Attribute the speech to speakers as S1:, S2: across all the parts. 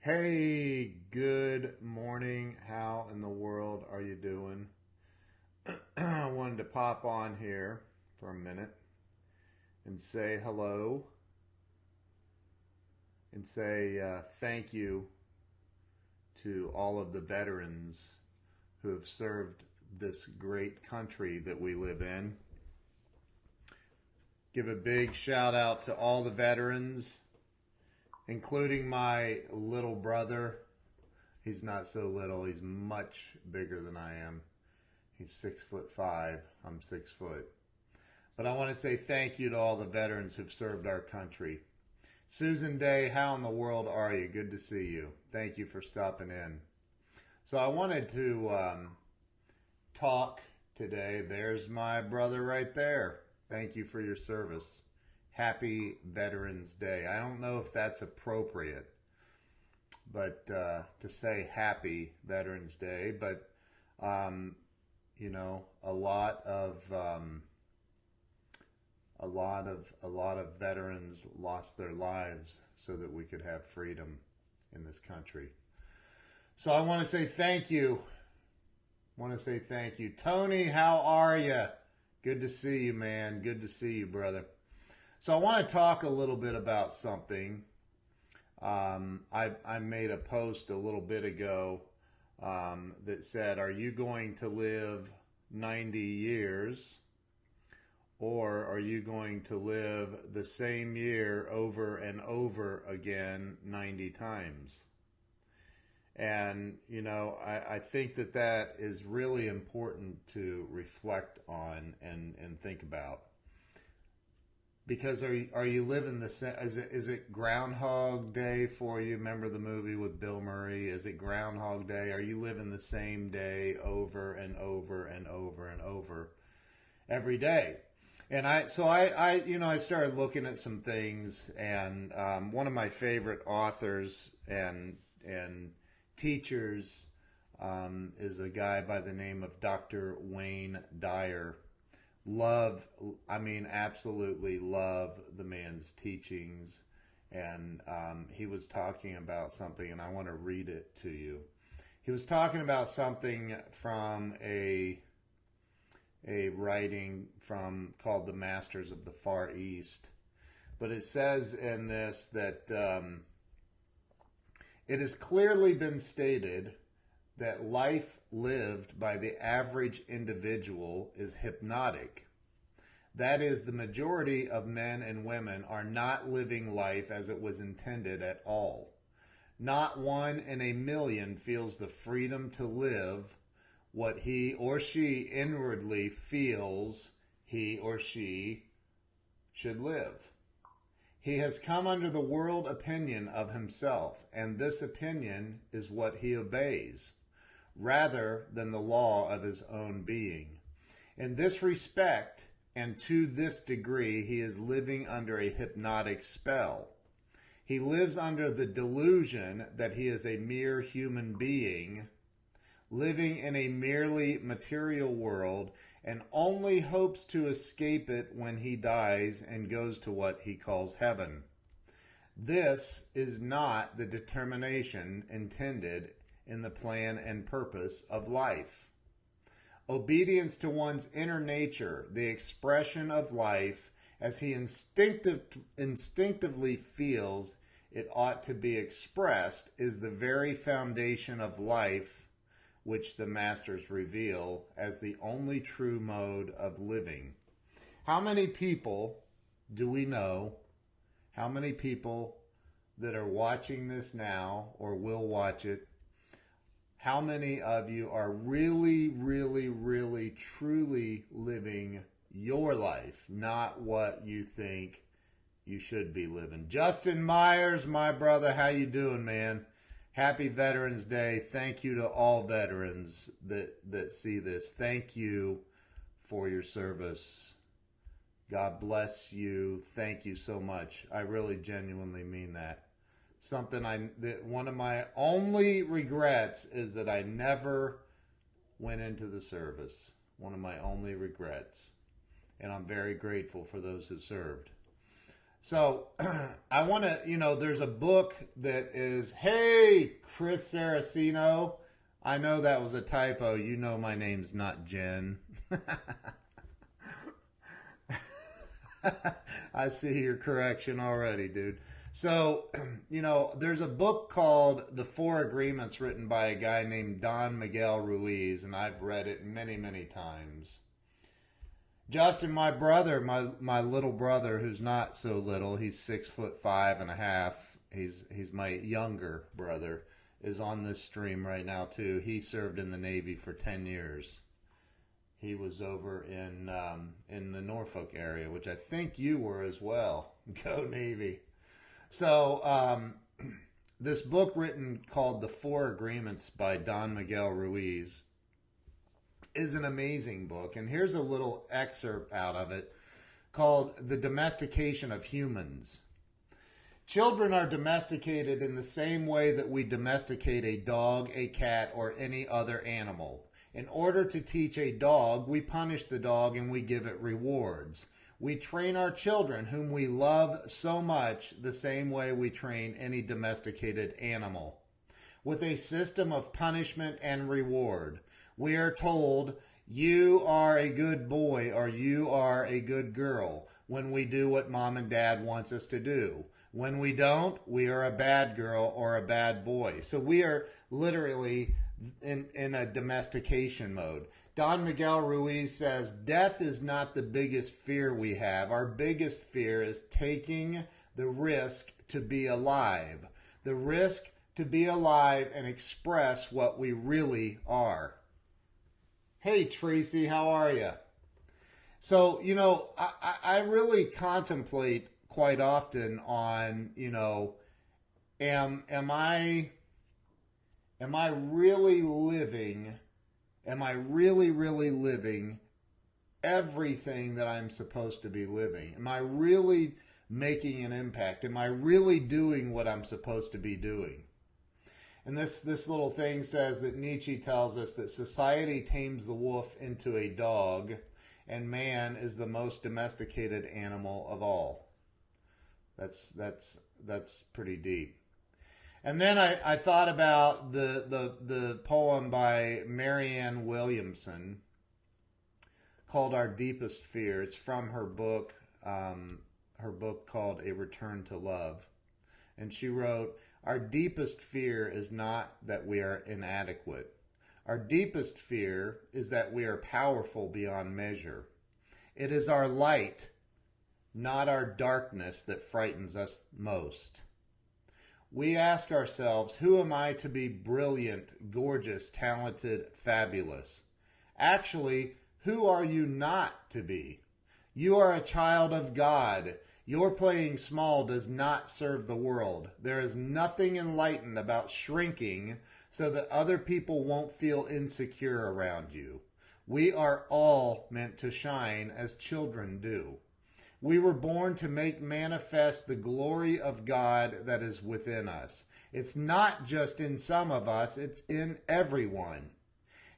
S1: Hey, good morning. How in the world are you doing? I wanted to pop on here for a minute and say hello and say thank you to all of the veterans who have served this great country that we live in. Give a big shout out to all the veterans, including my little brother. He's not so little, he's much bigger than I am. He's 6'5". I'm 6 foot. But I want to say thank you to all the veterans who've served our country. Susan Day, how in the world are you? Good to see you. Thank you for stopping in. So I wanted to talk today. There's my brother right there. Thank you for your service. Happy Veterans Day. I don't know if that's appropriate, but to say Happy Veterans Day, but a lot of veterans lost their lives so that we could have freedom in this country. So I want to say thank you. Tony, how are you? Good to see you, man. Good to see you, brother. So I want to talk a little bit about something. I made a post a little bit ago that said, are you going to live 90 years? Or are you going to live the same year over and over again 90 times? And, I think that is really important to reflect on and think about. Because are you living the same? Is it Groundhog Day for you? Remember the movie with Bill Murray? Is it Groundhog Day? Are you living the same day over and over and over and over every day? And I started looking at some things, and one of my favorite authors and teachers is a guy by the name of Dr. Wayne Dyer. Absolutely love the man's teachings. And he was talking about something, and I want to read it to you. He was talking about something from a writing from called The Masters of the Far East. But it says in this that it has clearly been stated that life lived by the average individual is hypnotic. That is, the majority of men and women are not living life as it was intended at all. Not one in a million feels the freedom to live what he or she inwardly feels he or she should live. He has come under the world opinion of himself, and this opinion is what he obeys, rather than the law of his own being. In this respect, and to this degree, he is living under a hypnotic spell. He lives under the delusion that he is a mere human being, living in a merely material world, and only hopes to escape it when he dies and goes to what he calls heaven. This is not the determination intended in the plan and purpose of life. Obedience to one's inner nature, the expression of life as he instinctively feels it ought to be expressed, is the very foundation of life, which the masters reveal as the only true mode of living. How many people do we know? How many people that are watching this now or will watch it? How many of you are really, really, really, truly living your life, not what you think you should be living? Justin Myers, my brother, how you doing, man? Happy Veterans Day. Thank you to all veterans that see this. Thank you for your service. God bless you. Thank you so much. I really genuinely mean that. One of my only regrets is that I never went into the service. One of my only regrets. And I'm very grateful for those who served. So I want to, there's a book that is, hey, Chris Saraceno. I know that was a typo. You know my name's not Jen. I see your correction already, dude. So, there's a book called The Four Agreements written by a guy named Don Miguel Ruiz, and I've read it many, many times. Justin, my brother, my little brother, who's not so little, he's 6'5.5". He's my younger brother, is on this stream right now too. He served in the Navy for 10 years. He was over in the Norfolk area, which I think you were as well. Go Navy. So this book written called The Four Agreements by Don Miguel Ruiz is an amazing book. And here's a little excerpt out of it called The Domestication of Humans. Children are domesticated in the same way that we domesticate a dog, a cat, or any other animal. In order to teach a dog, we punish the dog and we give it rewards. We train our children, whom we love so much, the same way we train any domesticated animal, with a system of punishment and reward. We are told, you are a good boy or you are a good girl when we do what mom and dad wants us to do. When we don't, we are a bad girl or a bad boy. So we are literally in a domestication mode. Don Miguel Ruiz says, death is not the biggest fear we have. Our biggest fear is taking the risk to be alive. The risk to be alive and express what we really are. Hey, Tracy, how are you? So, I really contemplate quite often on, am I really living, really living everything that I'm supposed to be living? Am I really making an impact? Am I really doing what I'm supposed to be doing? And this little thing says that Nietzsche tells us that society tames the wolf into a dog, and man is the most domesticated animal of all. That's pretty deep. And then I thought about the poem by Marianne Williamson called Our Deepest Fear. It's from her book called A Return to Love. And she wrote, our deepest fear is not that we are inadequate. Our deepest fear is that we are powerful beyond measure. It is our light, not our darkness, that frightens us most. We ask ourselves, who am I to be brilliant, gorgeous, talented, fabulous? Actually, who are you not to be? You are a child of God. Your playing small does not serve the world. There is nothing enlightened about shrinking so that other people won't feel insecure around you. We are all meant to shine as children do. We were born to make manifest the glory of God that is within us. It's not just in some of us, it's in everyone.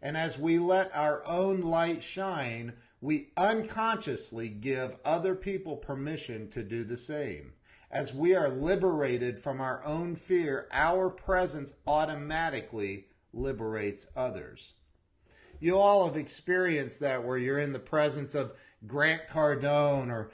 S1: And as we let our own light shine, we unconsciously give other people permission to do the same. As we are liberated from our own fear, our presence automatically liberates others. You all have experienced that, where you're in the presence of Grant Cardone or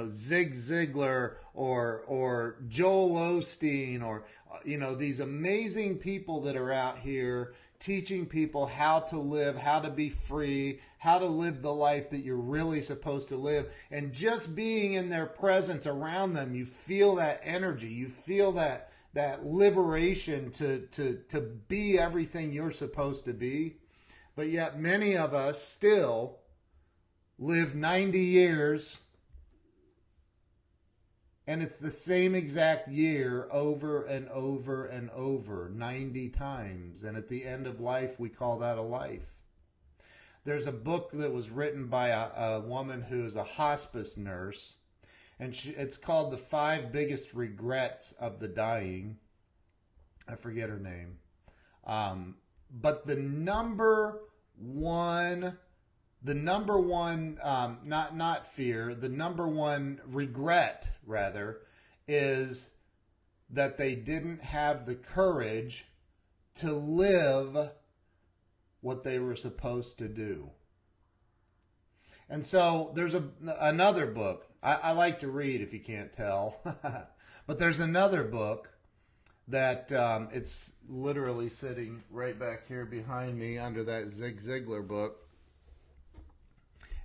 S1: Zig Ziglar or Joel Osteen or these amazing people that are out here teaching people how to live, how to be free, how to live the life that you're really supposed to live. And just being in their presence around them, you feel that energy, you feel that liberation to be everything you're supposed to be. But yet many of us still live 90 years and it's the same exact year over and over and over 90 times. And at the end of life, we call that a life. There's a book that was written by a woman who is a hospice nurse, and it's called The 5 Biggest Regrets of the Dying. I forget her name. But the number one the number one, not fear, the number one regret, rather, is that they didn't have the courage to live what they were supposed to do. And so there's another book. I like to read, if you can't tell. But there's another book that it's literally sitting right back here behind me under that Zig Ziglar book.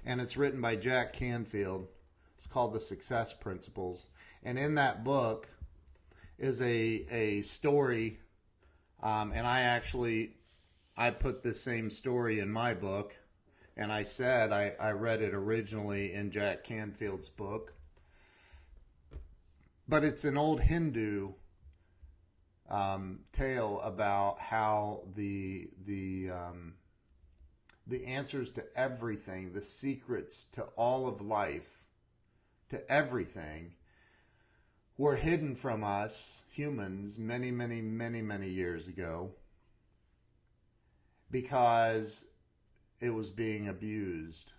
S1: And it's written by Jack Canfield. It's called The Success Principles. And in that book is a story, and I put the same story in my book, and I said I read it originally in Jack Canfield's book. But it's an old Hindu tale about how the answers to everything, the secrets to all of life, to everything, were hidden from us humans many, many, many, many years ago because it was being abused.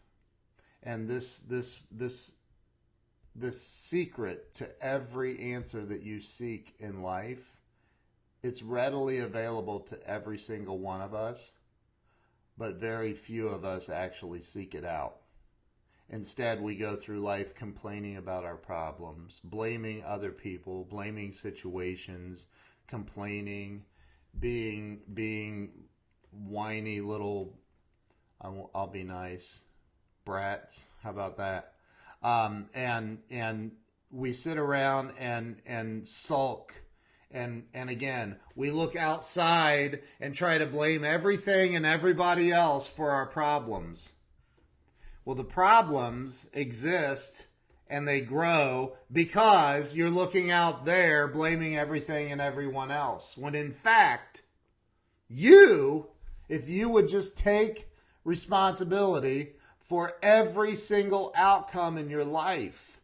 S1: And this secret to every answer that you seek in life, it's readily available to every single one of us, but very few of us actually seek it out. Instead, we go through life complaining about our problems, blaming other people, blaming situations, complaining, being whiny little, I'll be nice, brats. How about that? And we sit around and sulk. And again, we look outside and try to blame everything and everybody else for our problems. Well, the problems exist and they grow because you're looking out there blaming everything and everyone else. When in fact, if you would just take responsibility for every single outcome in your life,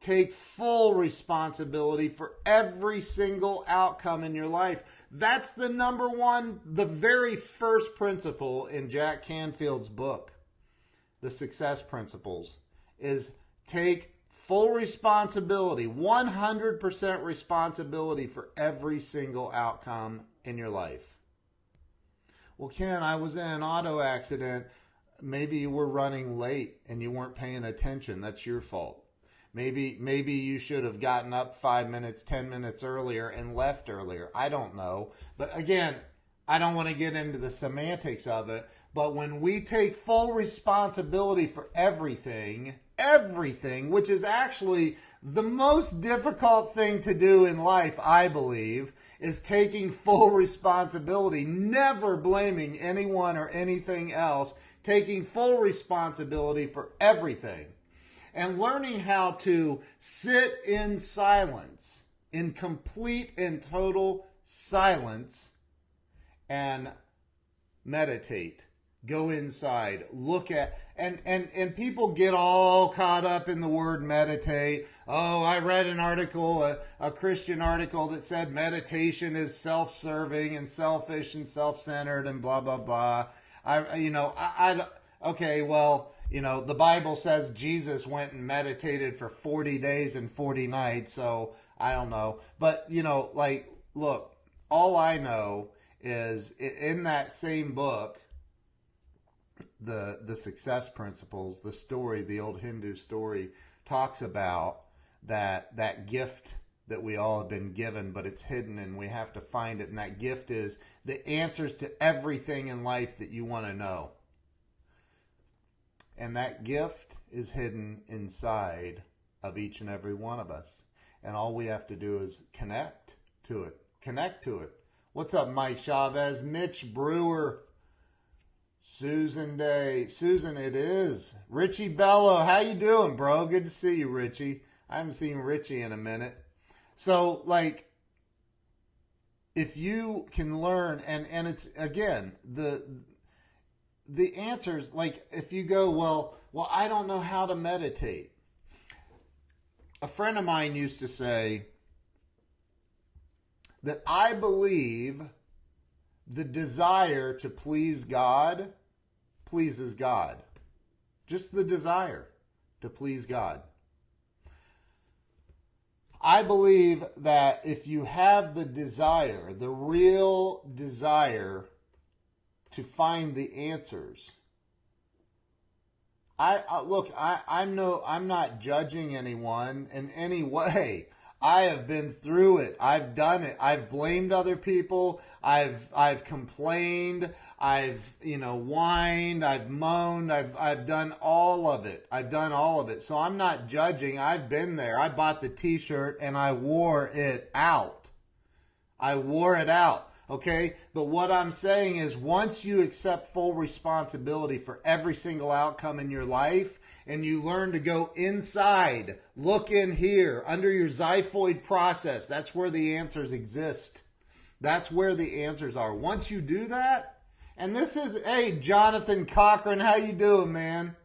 S1: take full responsibility for every single outcome in your life. That's the number one, the very first principle in Jack Canfield's book, The Success Principles, is take full responsibility, 100% responsibility for every single outcome in your life. Well, Ken, I was in an auto accident. Maybe you were running late and you weren't paying attention. That's your fault. Maybe you should have gotten up 5 minutes, 10 minutes earlier and left earlier. I don't know. But again, I don't want to get into the semantics of it. But when we take full responsibility for everything, which is actually the most difficult thing to do in life, I believe, is taking full responsibility, never blaming anyone or anything else, taking full responsibility for everything. And learning how to sit in silence, in complete and total silence, and meditate. Go inside, look at, and people get all caught up in the word meditate. Oh, I read an article, a Christian article that said meditation is self-serving and selfish and self-centered and blah, blah, blah. Okay, well, the Bible says Jesus went and meditated for 40 days and 40 nights, so I don't know. But, look, all I know is in that same book, the Success Principles, the story, the old Hindu story, talks about that gift that we all have been given, but it's hidden and we have to find it. And that gift is the answers to everything in life that you want to know. And that gift is hidden inside of each and every one of us. And all we have to do is connect to it. Connect to it. What's up, Mike Chavez, Mitch Brewer, Susan Day. Susan, it is. Richie Bello, how you doing, bro? Good to see you, Richie. I haven't seen Richie in a minute. So, if you can learn, and it's, again, the answers, if you go, well, I don't know how to meditate. A friend of mine used to say that I believe the desire to please God pleases God. Just the desire to please God. I believe that if you have the desire, the real desire to find the answers, I'm not judging anyone in any way. I have been through it. I've done it. I've blamed other people. I've complained. I've whined. I've moaned. I've done all of it. I've done all of it. So I'm not judging. I've been there. I bought the T-shirt and I wore it out. I wore it out. Okay? But what I'm saying is once you accept full responsibility for every single outcome in your life, and you learn to go inside, look in here, under your xiphoid process. That's where the answers exist. That's where the answers are. Once you do that, and this is, hey, Jonathan Cochran, how you doing, man?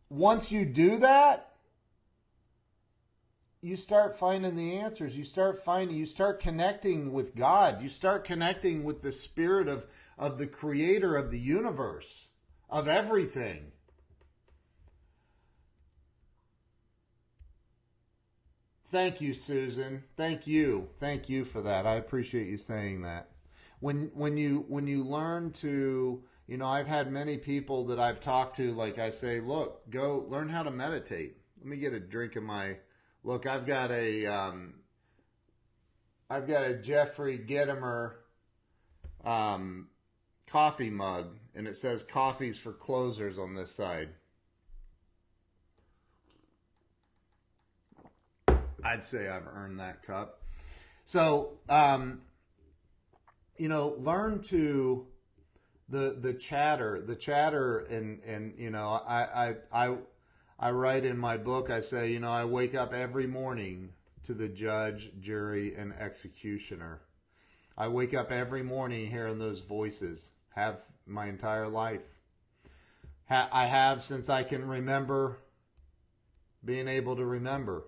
S1: Once you do that, you start finding the answers. You start connecting with God. You start connecting with the spirit of the creator of the universe, of everything. Thank you, Susan. Thank you. Thank you for that. I appreciate you saying that. When you learn to, I've had many people that I've talked to, like I say, look, go learn how to meditate. Let me get a drink of my, look, I've got a Jeffrey Gitomer coffee mug, and it says coffees for closers on this side. I'd say I've earned that cup. So, learn to the chatter, and I write in my book, I say, I wake up every morning to the judge, jury, and executioner. I wake up every morning hearing those voices. Have my entire life. I have since I can remember being able to remember.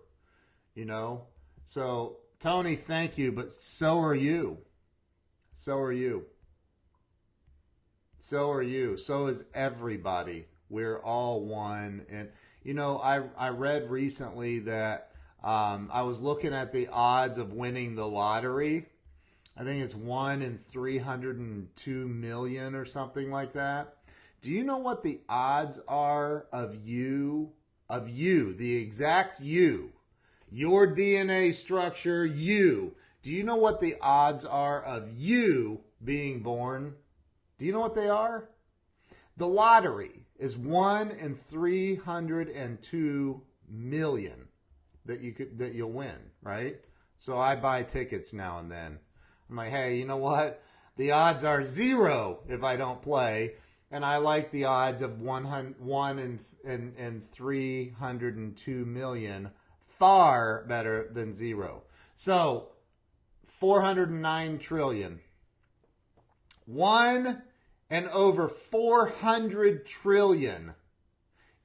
S1: So Tony, thank you, but so are you. So are you. So are you. So is everybody. We're all one. And, I read recently that I was looking at the odds of winning the lottery. I think it's 1 in 302 million or something like that. Do you know what the odds are of you, the exact you? Your DNA structure, you. Do you know what the odds are of you being born? Do you know what they are? The lottery is 1 in 302 million that you'll win, right? So I buy tickets now and then. I'm like, hey, you know what? The odds are 0 if I don't play, and I like the odds of 1 in 302 million. Far better than 0. So 409 trillion. 1 and over 400 trillion.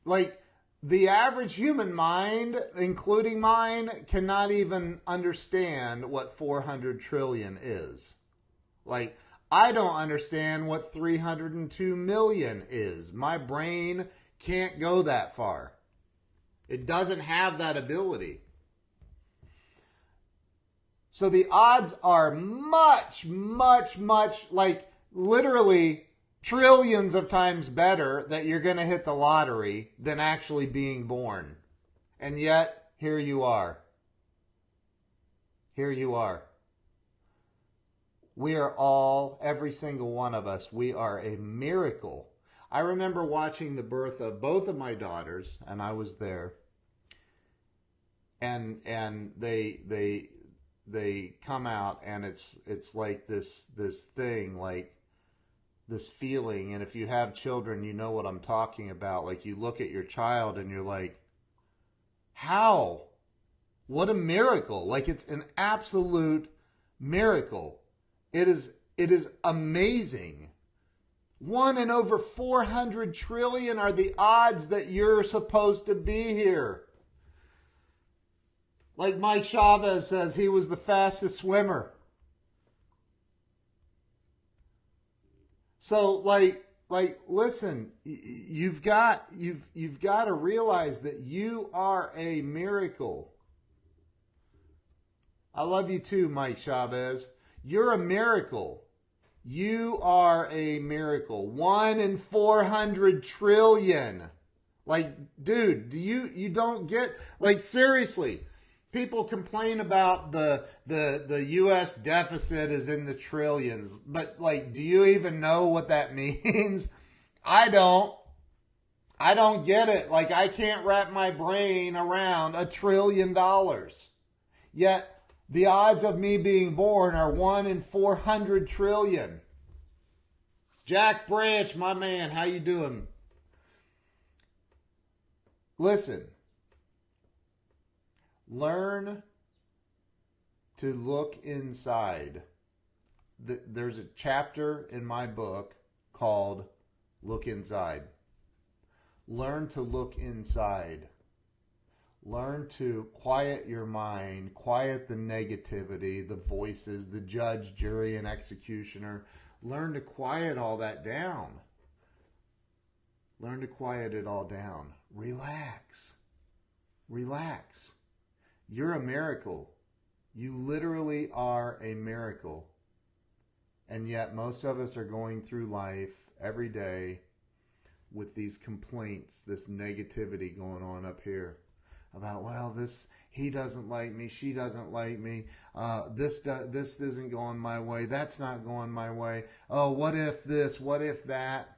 S1: Like, the average human mind, including mine, cannot even understand what 400 trillion is. Like, I don't understand what 302 million is. My brain can't go that far. It doesn't have that ability. So the odds are much, much, much, like literally trillions of times better that you're going to hit the lottery than actually being born. And yet, here you are. Here you are. We are all, every single one of us, we are a miracle. I remember watching the birth of both of my daughters, and I was there. And they come out, and it's like this thing, like this feeling. And if you have children, you know what I'm talking about. Like, you look at your child and you're like, how? What a miracle. Like, it's an absolute miracle. It is amazing. 1 in over 400 trillion are the odds that you're supposed to be here. Like Mike Chavez says, he was the fastest swimmer. So, like, like listen, you've got to realize that you are a miracle. I love you too, Mike Chavez. You're a miracle. You are a miracle. 1 in 400 trillion. Like, dude, you don't get, like, seriously. People complain about the U.S. deficit is in the trillions, but like, do you even know what that means? I don't get it. Like, I can't wrap my brain around $1 trillion. Yet the odds of me being born are 1 in 400 trillion. Jack Branch, my man, how you doing? Listen, learn to look inside. There's a chapter in my book called Look Inside. Learn to look inside. Learn to quiet your mind, quiet the negativity, the voices, the judge, jury, and executioner. Learn to quiet all that down. Learn to quiet it all down. Relax. Relax. You're a miracle. You literally are a miracle. And yet most of us are going through life every day with these complaints, this negativity going on up here about, well, he doesn't like me, she doesn't like me, this isn't going my way, that's not going my way, oh, what if this, what if that?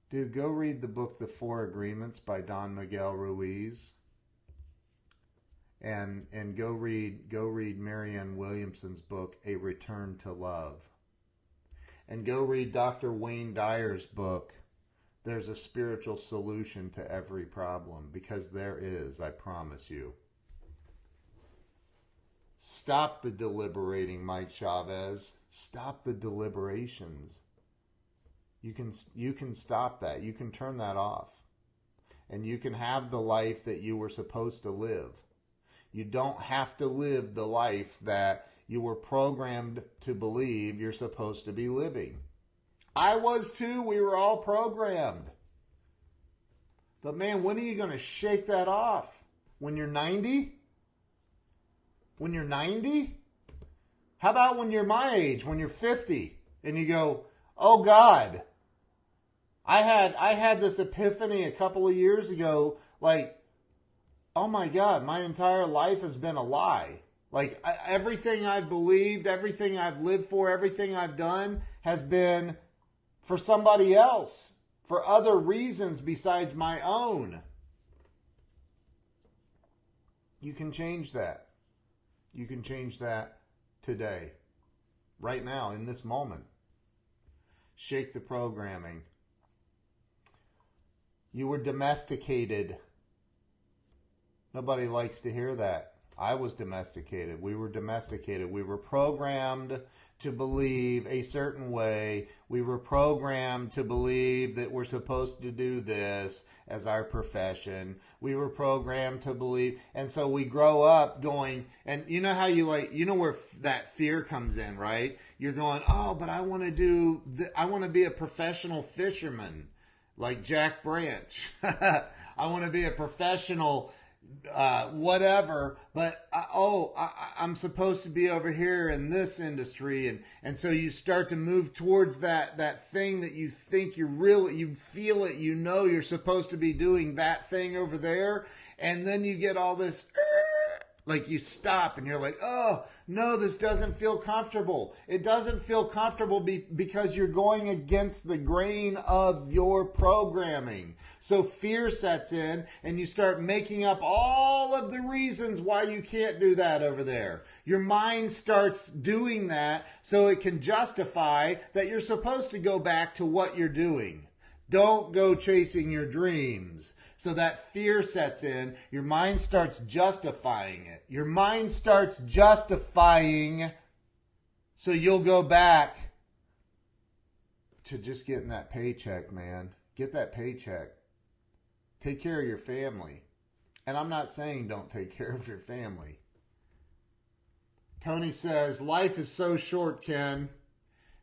S1: Dude, go read the book The Four Agreements by Don Miguel Ruiz, and go read Marianne Williamson's book A Return to Love, and go read Dr. Wayne Dyer's book There's a Spiritual Solution to Every Problem, because there is, I promise you. Stop the deliberating, Mike Chavez. Stop the deliberations. You can stop that. You can turn that off. And you can have the life that you were supposed to live. You don't have to live the life that you were programmed to believe you're supposed to be living. I was too. We were all programmed. But man, when are you going to shake that off? When you're 90? When you're 90? How about when you're my age, when you're 50, and you go, oh God, I had this epiphany a couple of years ago, like, oh my God, my entire life has been a lie. Like, everything I've believed, everything I've lived for, everything I've done has been for somebody else, for other reasons besides my own. You can change that. You can change that today, right now, in this moment. Shake the programming. You were domesticated. Nobody likes to hear that. I was domesticated. We were domesticated. We were programmed to believe a certain way. We were programmed to believe that we're supposed to do this as our profession. We were programmed to believe. And so we grow up going, and you know how you know where that fear comes in, right? You're going, oh, but I want to be a professional fisherman like Jack Branch. I want to be a professional whatever, but I'm supposed to be over here in this industry, and so you start to move towards that thing that you think you feel it, you know you're supposed to be doing that thing over there, and then you get all this, like you stop and you're like, oh no, this doesn't feel comfortable. It doesn't feel comfortable because you're going against the grain of your programming. So fear sets in and you start making up all of the reasons why you can't do that over there. Your mind starts doing that so it can justify that you're supposed to go back to what you're doing. Don't go chasing your dreams. So that fear sets in. Your mind starts justifying it. Your mind starts justifying, so you'll go back to just getting that paycheck, man. Get that paycheck. Take care of your family. And I'm not saying don't take care of your family. Tony says, life is so short, Ken.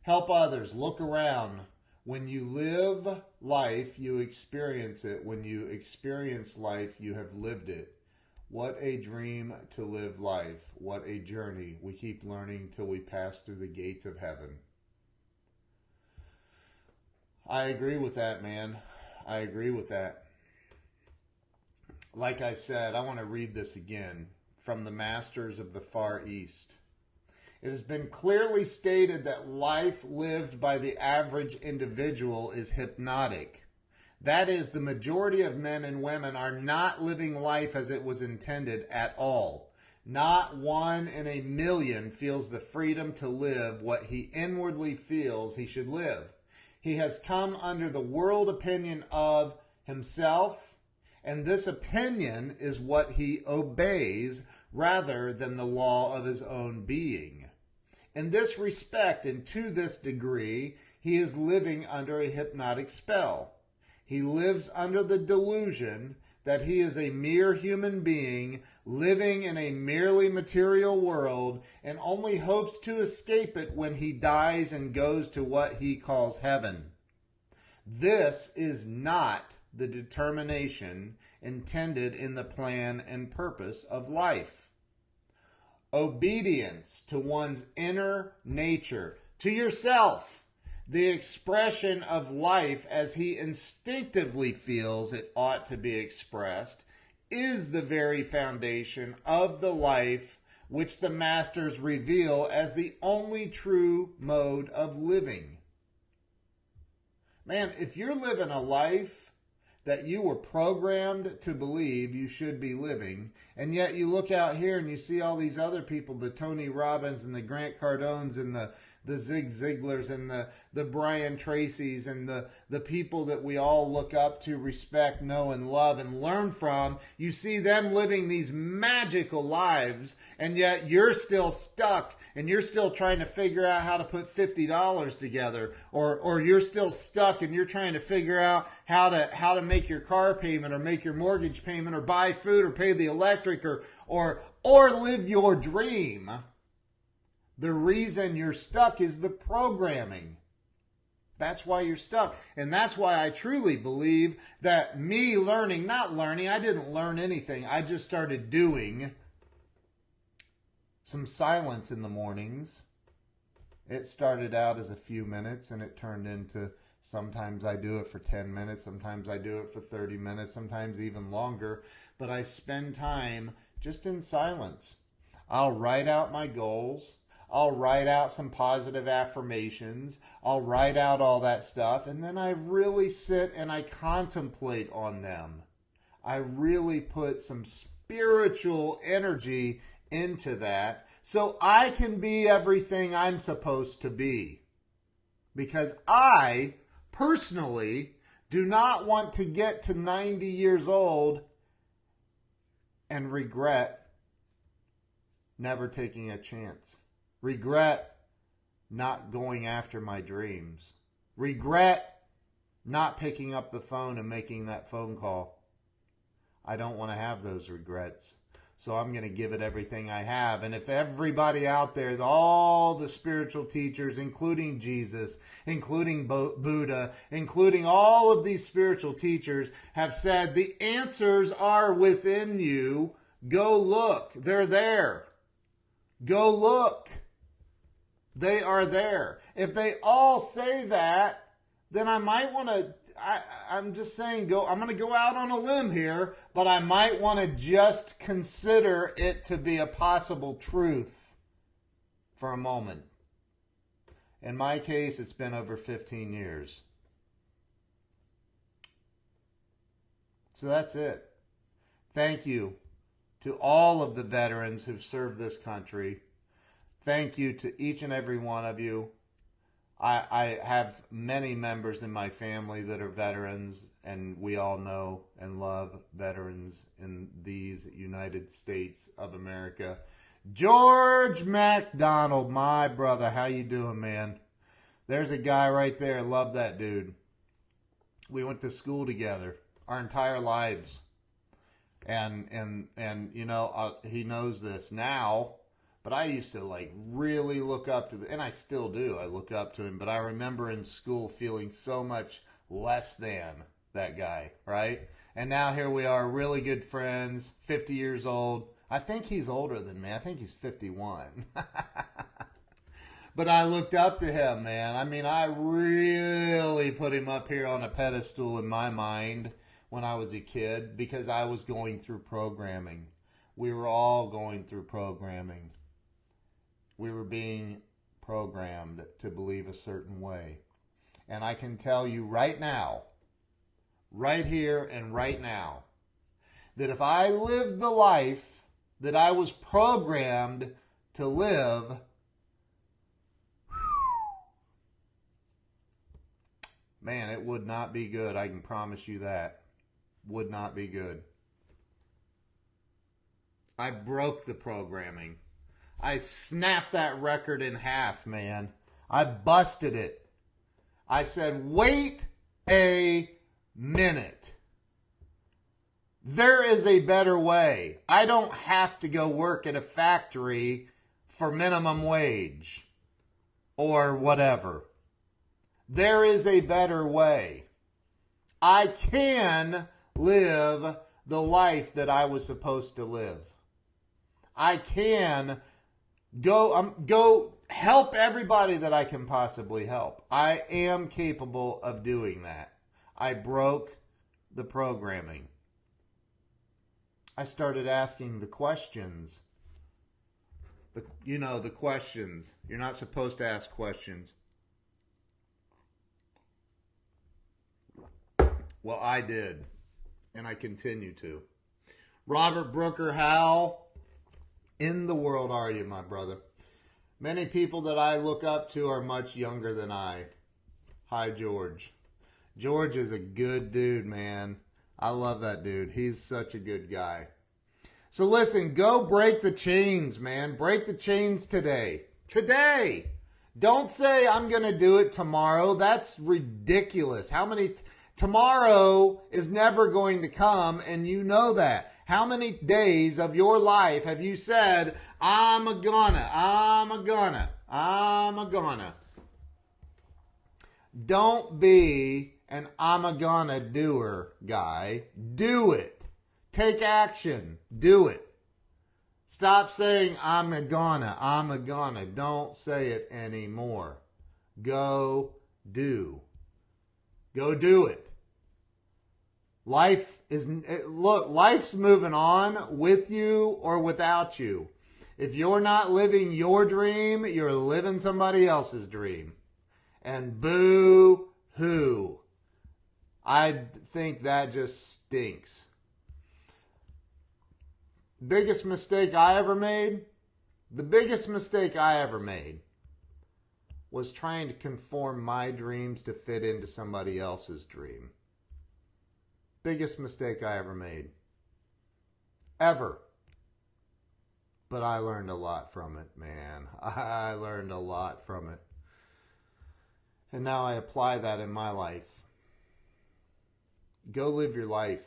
S1: Help others. Look around. When you live life, you experience it. When you experience life, you have lived it. What a dream to live life. What a journey. We keep learning till we pass through the gates of heaven. I agree with that, man. I agree with that. Like I said, I want to read this again from the Masters of the Far East. It has been clearly stated that life lived by the average individual is hypnotic. That is, the majority of men and women are not living life as it was intended at all. Not 1 in a million feels the freedom to live what he inwardly feels he should live. He has come under the world opinion of himself, and this opinion is what he obeys rather than the law of his own being. In this respect and to this degree, he is living under a hypnotic spell. He lives under the delusion that he is a mere human being living in a merely material world and only hopes to escape it when he dies and goes to what he calls heaven. This is not the determination intended in the plan and purpose of life. Obedience to one's inner nature, to yourself, the expression of life as he instinctively feels it ought to be expressed, is the very foundation of the life which the Masters reveal as the only true mode of living. Man, if you're living a life that you were programmed to believe you should be living, and yet you look out here and you see all these other people, the Tony Robbins and the Grant Cardones and the Zig Ziglars and the Brian Tracys and the people that we all look up to, respect, know, and love and learn from. You see them living these magical lives, and yet you're still stuck and you're still trying to figure out how to put $50 together, or you're still stuck and you're trying to figure out how to make your car payment or make your mortgage payment or buy food or pay the electric or live your dream. The reason you're stuck is the programming. That's why you're stuck. And that's why I truly believe that me learning, I didn't learn anything. I just started doing some silence in the mornings. It started out as a few minutes and it turned into, sometimes I do it for 10 minutes, sometimes I do it for 30 minutes, sometimes even longer. But I spend time just in silence. I'll write out my goals. I'll write out some positive affirmations. I'll write out all that stuff. And then I really sit and I contemplate on them. I really put some spiritual energy into that so I can be everything I'm supposed to be. Because I personally do not want to get to 90 years old and regret never taking a chance. Regret not going after my dreams. Regret not picking up the phone and making that phone call. I don't want to have those regrets. So I'm going to give it everything I have. And if everybody out there, all the spiritual teachers, including Jesus, including Buddha, including all of these spiritual teachers have said the answers are within you, go look. They're there. Go look. They are there. If they all say that, then I might want to, I'm just saying, I'm going to go out on a limb here, but I might want to just consider it to be a possible truth for a moment. In my case, it's been over 15 years. So that's it. Thank you to all of the veterans who've served this country. Thank you to each and every one of you. I have many members in my family that are veterans, and we all know and love veterans in these United States of America. George MacDonald, my brother, how you doing, man? There's a guy right there. Love that dude. We went to school together our entire lives. And you know, he knows this now. But I used to like really look up to and I still do. I look up to him, but I remember in school feeling so much less than that guy, right? And now here we are, really good friends, 50 years old. I think he's older than me. I think he's 51. But I looked up to him, man. I mean, I really put him up here on a pedestal in my mind when I was a kid because I was going through programming. We were all going through programming. We were being programmed to believe a certain way. And I can tell you right now, right here and right now, that if I lived the life that I was programmed to live, man, it would not be good. I can promise you that. Would not be good. I broke the programming. I snapped that record in half, man. I busted it. I said, wait a minute. There is a better way. I don't have to go work at a factory for minimum wage or whatever. There is a better way. I can live the life that I was supposed to live. I can go help everybody that I can possibly help. I am capable of doing that. I broke the programming. I started asking the questions. The questions. You're not supposed to ask questions. Well, I did, and I continue to. Robert Brooker, how in the world are you, my brother? Many people that I look up to are much younger than I. Hi, George. George is a good dude, man. I love that dude. He's such a good guy. So listen, go break the chains, man. Break the chains today. Today! Don't say I'm going to do it tomorrow. That's ridiculous. Tomorrow is never going to come, and you know that. How many days of your life have you said, I'm a gonna. Don't be an I'm a gonna doer guy. Do it. Take action. Do it. Stop saying I'm a gonna. Don't say it anymore. Go do. Go do it. Life's moving on with you or without you. If you're not living your dream, you're living somebody else's dream. And boo-hoo. I think that just stinks. Biggest mistake I ever made? The biggest mistake I ever made was trying to conform my dreams to fit into somebody else's dream. Biggest mistake I ever made. Ever. But I learned a lot from it, man. I learned a lot from it. And now I apply that in my life. Go live your life.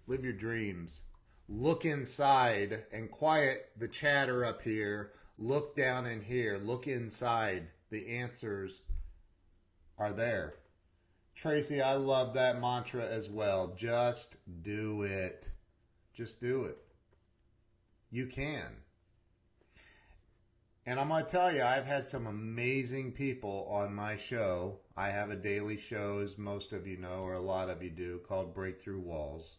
S1: Live your dreams. Look inside and quiet the chatter up here. Look down in here. Look inside. The answers are there. Tracy, I love that mantra as well. Just do it. Just do it. You can. And I'm going to tell you, I've had some amazing people on my show. I have a daily show, as most of you know, or a lot of you do, called Breakthrough Walls.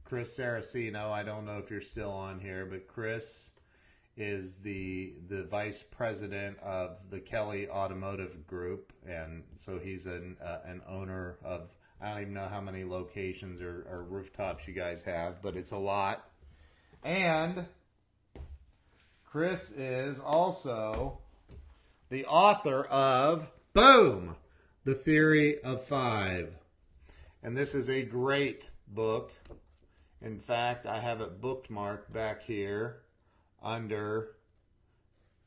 S1: Chris Saraceno, I don't know if you're still on here, but Chris is the vice president of the Kelly Automotive Group, and so he's an owner of, I don't even know how many locations or rooftops you guys have, but it's a lot. And Chris is also the author of, boom, The Theory of Five. And this is a great book. In fact, I have it bookmarked back here under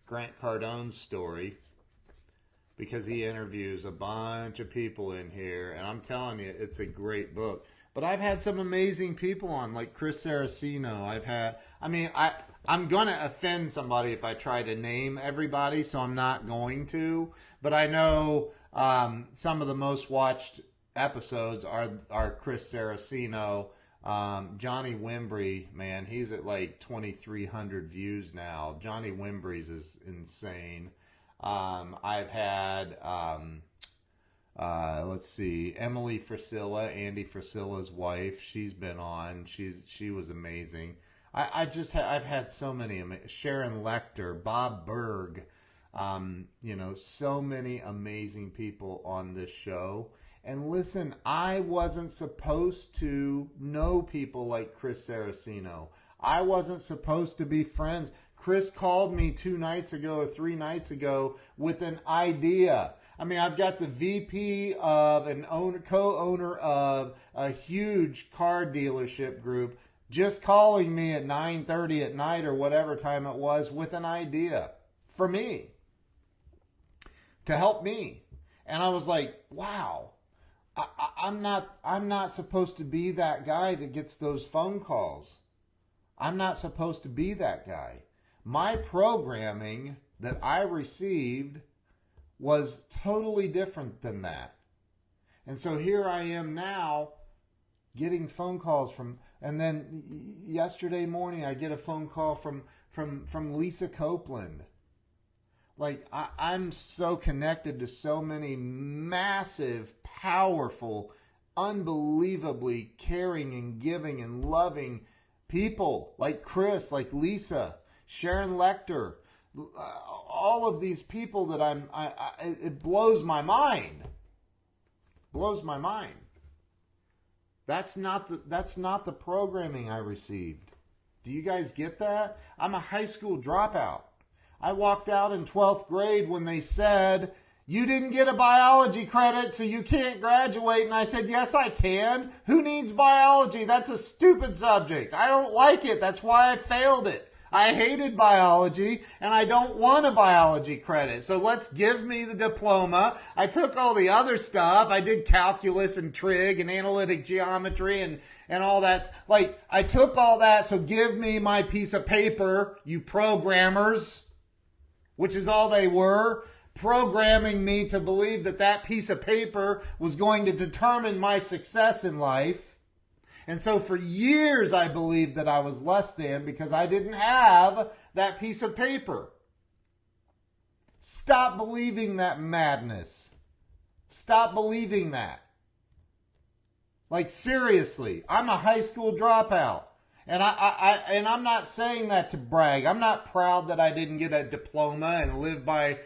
S1: Grant Cardone's story because he interviews a bunch of people in here, and I'm telling you, it's a great book. But I've had some amazing people on, like Chris Saraceno. I'm going to offend somebody if I try to name everybody, so I'm not going to. But I know some of the most watched episodes are Chris Saraceno. Johnny Wimbrey, man, he's at like 2,300 views now. Johnny Wimbrey's is insane. I've had, let's see, Emily Frisilla, Andy Frisilla's wife. She's been on. She was amazing. I've had so many. Sharon Lecter, Bob Berg, so many amazing people on this show. And listen, I wasn't supposed to know people like Chris Saraceno. I wasn't supposed to be friends. Chris called me 2 nights ago or 3 nights ago with an idea. I mean, I've got the VP of and co-owner of a huge car dealership group just calling me at 9:30 at night or whatever time it was with an idea for me to help me. And I was like, wow, I'm not supposed to be that guy that gets those phone calls. I'm not supposed to be that guy. My programming that I received was totally different than that. And so here I am now getting phone calls from, and then yesterday morning I get a phone call from Lisa Copeland. Like, I'm so connected to so many massive, powerful, unbelievably caring and giving and loving people like Chris, like Lisa, Sharon Lecter, all of these people that it blows my mind. Blows my mind. That's not the programming I received. Do you guys get that? I'm a high school dropout. I walked out in 12th grade when they said, you didn't get a biology credit, so you can't graduate. And I said, yes, I can. Who needs biology? That's a stupid subject. I don't like it. That's why I failed it. I hated biology, and I don't want a biology credit. So let's give me the diploma. I took all the other stuff. I did calculus and trig and analytic geometry and all that. Like, I took all that, so give me my piece of paper, you programmers, which is all they were, programming me to believe that piece of paper was going to determine my success in life. And so for years I believed that I was less than because I didn't have that piece of paper. Stop believing that madness. Stop believing that. Like, seriously, I'm a high school dropout. And I'm not saying that to brag. I'm not proud that I didn't get a diploma and live by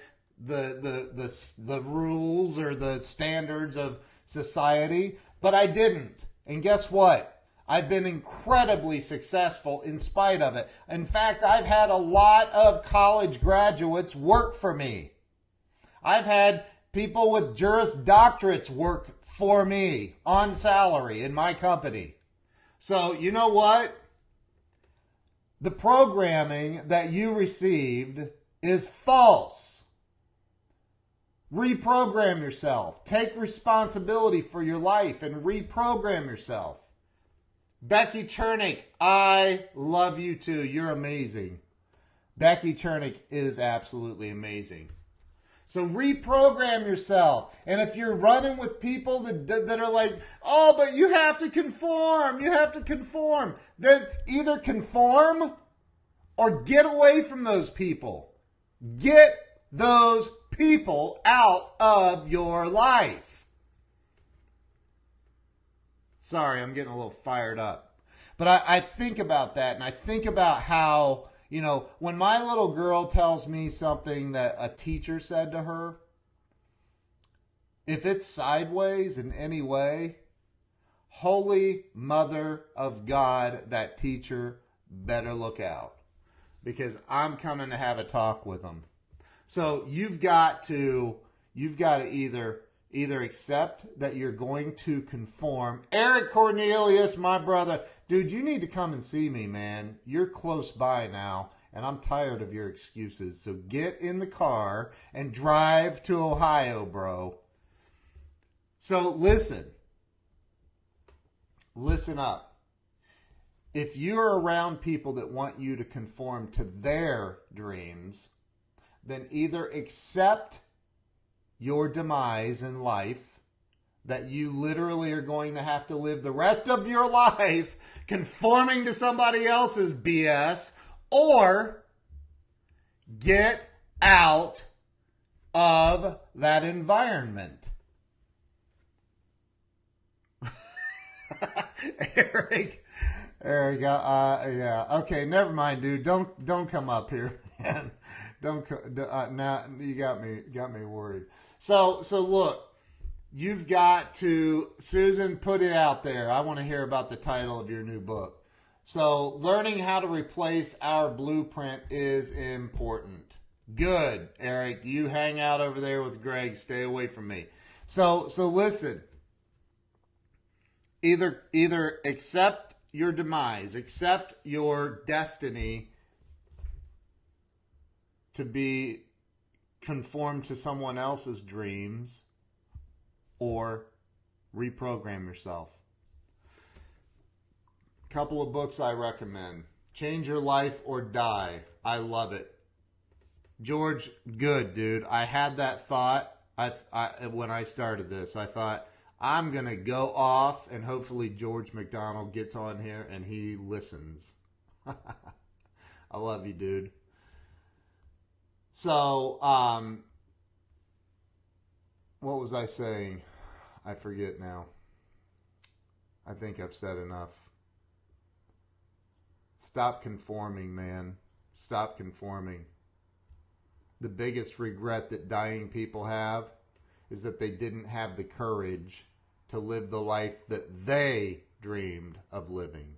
S1: the rules or the standards of society, but I didn't. And guess what? I've been incredibly successful in spite of it. In fact, I've had a lot of college graduates work for me. I've had people with Juris Doctorates work for me on salary in my company. So, you know what? The programming that you received is false. Reprogram yourself. Take responsibility for your life and reprogram yourself. Becky Chernick, I love you too. You're amazing. Becky Chernick is absolutely amazing. So reprogram yourself. And if you're running with people that are like, oh, but you have to conform, then either conform or get away from those people. Get those people out of your life. Sorry, I'm getting a little fired up. But I think about that, and I think about how, when my little girl tells me something that a teacher said to her, if it's sideways in any way, Holy Mother of God, that teacher better look out. Because I'm coming to have a talk with them. So you've got to either accept that you're going to conform. Eric Cornelius, my brother, dude, you need to come and see me, man. You're close by now, and I'm tired of your excuses. So get in the car and drive to Ohio, bro. So listen up. if you're around people that want you to conform to their dreams, then either accept your demise in life, that you literally are going to have to live the rest of your life conforming to somebody else's BS, or get out of that environment. Eric, yeah. Okay, never mind, dude. Don't come up here, man. Now you got me worried. So look, you've got to, Susan, put it out there. I want to hear about the title of your new book. So, learning how to replace our blueprint is important. Good, Eric. You hang out over there with Greg. Stay away from me. So listen. Either accept your demise, accept your destiny to be conformed to someone else's dreams, or reprogram yourself. Couple of books I recommend. Change Your Life or Die. I love it. George, good, dude. I had that thought when I started this. I thought, I'm going to go off, and hopefully George McDonald gets on here and he listens. I love you, dude. So, what was I saying? I forget now. I think I've said enough. Stop conforming, man. Stop conforming. The biggest regret that dying people have is that they didn't have the courage to live the life that they dreamed of living.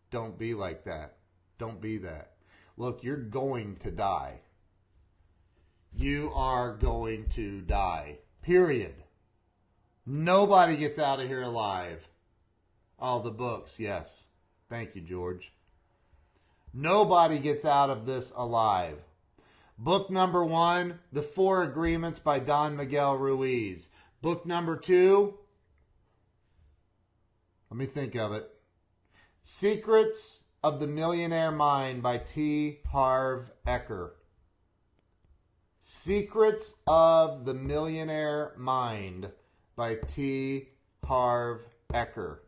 S1: Don't be like that. Don't be that. Look, you're going to die. You are going to die. Period. Nobody gets out of here alive. All the books, yes. Thank you, George. Nobody gets out of this alive. Book number 1, The 4 Agreements by Don Miguel Ruiz. Book number 2, let me think of it. Secrets of the Millionaire Mind by T. Harv Eker. Secrets of the Millionaire Mind by T. Harv Eker.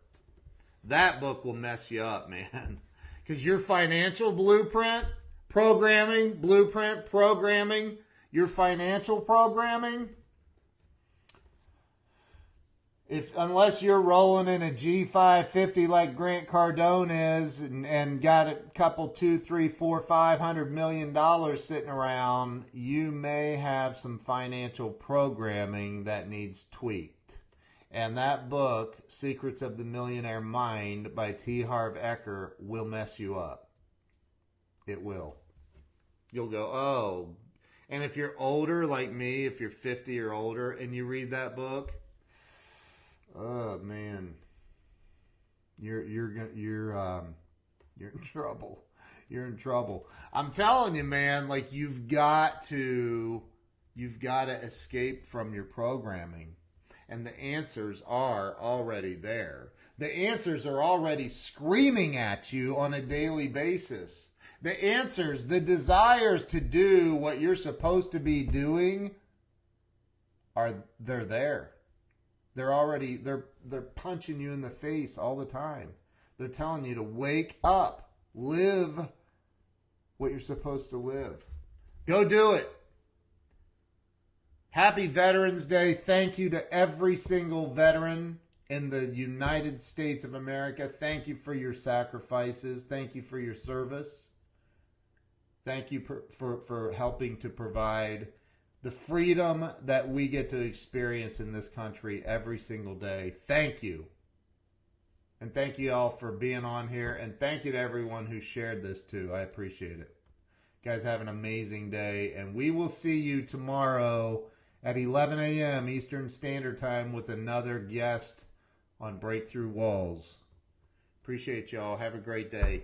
S1: That book will mess you up, man. Because your financial blueprint, programming, your financial programming, unless you're rolling in a G550 like Grant Cardone is and got a couple, $200, $300, $400, $500 million sitting around, you may have some financial programming that needs tweaked. And that book, Secrets of the Millionaire Mind by T. Harv Eker, will mess you up. It will. You'll go, oh. And if you're older like me, if you're 50 or older and you read that book, oh man, you're in trouble. You're in trouble. I'm telling you, man, like you've got to escape from your programming. And the answers are already there. The answers are already screaming at you on a daily basis. The answers, the desires to do what you're supposed to be doing, they're there. They're punching you in the face all the time. They're telling you to wake up, live what you're supposed to live. Go do it. Happy Veterans Day. Thank you to every single veteran in the United States of America. Thank you for your sacrifices. Thank you for your service. Thank you for helping to provide the freedom that we get to experience in this country every single day. Thank you. And thank you all for being on here. And thank you to everyone who shared this too. I appreciate it. You guys have an amazing day. And we will see you tomorrow at 11 a.m. Eastern Standard Time with another guest on Breakthrough Walls. Appreciate y'all. Have a great day.